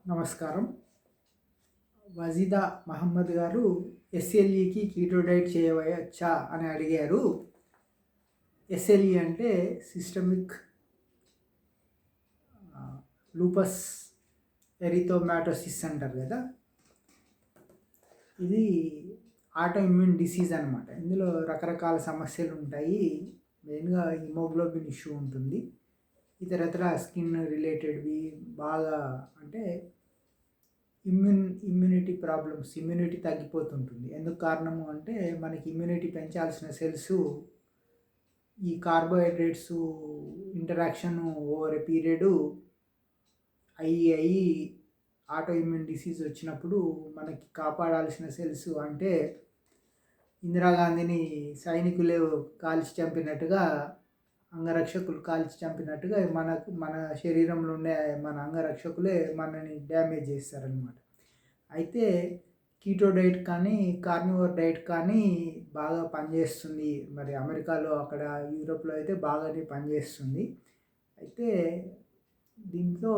నమస్కారం. వజీదా మహమ్మద్ గారు ఎస్ఎల్ఈకి keto diet చేయవచ్చా అని అడిగారు. ఎస్ఎల్ఈ అంటే సిస్టమిక్ లూపస్ ఎరిథోమాటోసిస్ అంటారు కదా. ఇది ఆటో ఇమ్యూన్ డిసీజ్ అనమాట. ఇందులో రకరకాల సమస్యలు ఉంటాయి. మెయిన్గా హిమోగ్లోబిన్ ఇష్యూ ఉంటుంది. ఇతరత్ర స్కిన్ రిలేటెడ్వి బాగా అంటే ఇమ్యూనిటీ ప్రాబ్లమ్స్, ఇమ్యూనిటీ తగ్గిపోతుంటుంది. ఎందుకు కారణము అంటే మనకి ఇమ్యూనిటీ పెంచాల్సిన సెల్స్ ఈ carbohydrates interaction over a period అయ్యి ఆటో ఇమ్యూన్ డిసీజ్ వచ్చినప్పుడు మనకి కాపాడాల్సిన సెల్స్ అంటే ఇందిరాగాంధీని సైనికులు కాల్చి చంపినట్టుగా, అంగరక్షకులు కాల్చి చంపినట్టుగా మన శరీరంలో ఉండే మన అంగరక్షకులే మనని డ్యామేజ్ చేస్తారనమాట. అయితే కీటో డైట్ కానీ కార్నివోర్ డైట్ కానీ బాగా పనిచేస్తుంది. మరి అమెరికాలో, అక్కడ యూరోప్లో అయితే బాగానే పనిచేస్తుంది. అయితే దీంట్లో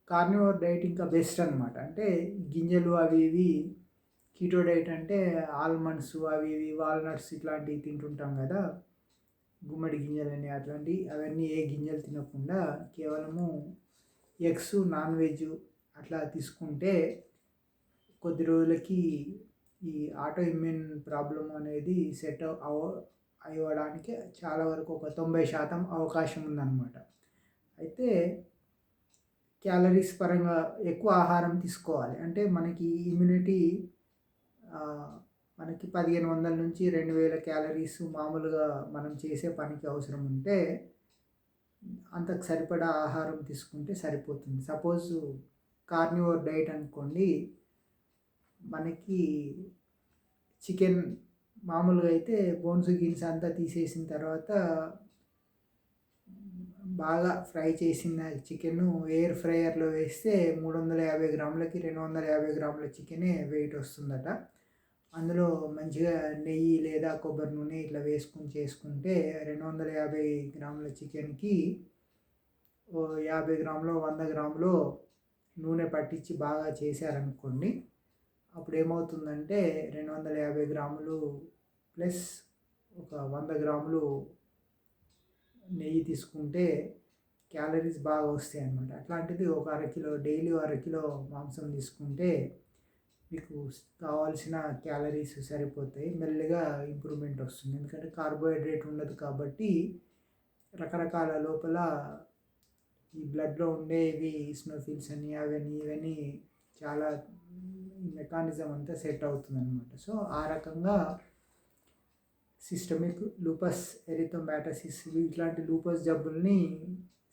కార్నివోర్ డైట్ ఇంకా బెస్ట్ అనమాట. అంటే గింజలు అవి ఇవి కీటో డైట్ అంటే ఆల్మండ్స్ అవి ఇవి వాల్నట్స్ ఇట్లాంటివి తింటుంటాం కదా, గుమ్మడి గింజలని అట్లాంటివి, అవన్నీ ఏ గింజలు తినకుండా కేవలము ఎగ్స్, నాన్ వెజ్ అట్లా తీసుకుంటే కొద్ది రోజులకి ఈ ఆటో ఇమ్యూన్ ప్రాబ్లం అనేది సెట్ అవ్వడానికి చాలా వరకు ఒక 90% అవకాశం ఉందన్నమాట. అయితే క్యాలరీస్ పరంగా ఎక్కువ ఆహారం తీసుకోవాలి. అంటే మనకి ఇమ్యూనిటీ మనకి 1500 నుంచి 2000 క్యాలరీస్ మామూలుగా మనం చేసే పనికి అవసరం ఉంటే అంతకు సరిపడా ఆహారం తీసుకుంటే సరిపోతుంది. సపోజ్ కార్నివోర్ డైట్ అనుకోండి, మనకి చికెన్ మామూలుగా అయితే బోన్స్ గిన్స్ అంతా తీసేసిన తర్వాత బాగా ఫ్రై చేసిన చికెన్ ఎయిర్ ఫ్రైయర్లో వేస్తే 350 గ్రాములకి 250 గ్రాముల చికెనే వెయిట్ వస్తుందట. అందులో మంచిగా నెయ్యి లేదా కొబ్బరి నూనె ఇట్లా వేసుకుని చేసుకుంటే 250 గ్రాముల చికెన్కి 50 గ్రాములు 100 గ్రాములు నూనె పట్టించి బాగా చేశారనుకోండి, అప్పుడు ఏమవుతుందంటే 250 గ్రాములు ప్లస్ ఒక 100 గ్రాములు నెయ్యి తీసుకుంటే క్యాలరీస్ బాగా వస్తాయి అన్నమాట. అట్లాంటిది ఒక అరకిలో డైలీ అరకిలో మాంసం తీసుకుంటే మీకు కావాల్సిన క్యాలరీస్ సరిపోతాయి. మెల్లగా ఇంప్రూవ్మెంట్ వస్తుంది. ఎందుకంటే కార్బోహైడ్రేట్ ఉండదు కాబట్టి రకరకాల లోపల ఈ బ్లడ్లో ఉండేవి ఈస్నోఫిల్స్ అని అవన్నీ ఇవన్నీ చాలా మెకానిజం అంతా సెట్ అవుతుంది అనమాట. సో ఆ రకంగా సిస్టమిక్ లూపస్ ఎరిథోమాటోసిస్ ఇట్లాంటి లూపస్ జబ్బుల్ని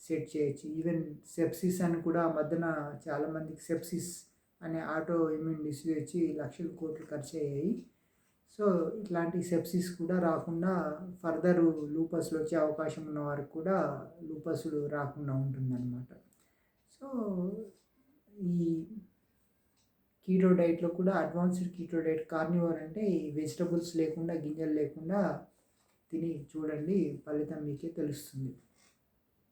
సెట్ చేయొచ్చు. ఈవెన్ సెప్సిస్ అని కూడా మధ్యన చాలామందికి సెప్సిస్ అనే ఆటో ఇమ్యూన్ డిసీజ్ వచ్చి లక్షల కోట్లు ఖర్చు అయ్యాయి. సో ఇట్లాంటి సెప్సిస్ కూడా రాకుండా ఫర్దర్ లూపస్లు వచ్చే అవకాశం ఉన్న వారికి కూడా లూపస్లు రాకుండా ఉంటుందన్నమాట. సో ఈ కీటో డైట్లో కూడా అడ్వాన్స్డ్ కీటో డైట్ కార్నివోర్ అంటే ఈ వెజిటబుల్స్ లేకుండా, గింజలు లేకుండా తిని చూడండి, ఫలితం మీకే తెలుస్తుంది.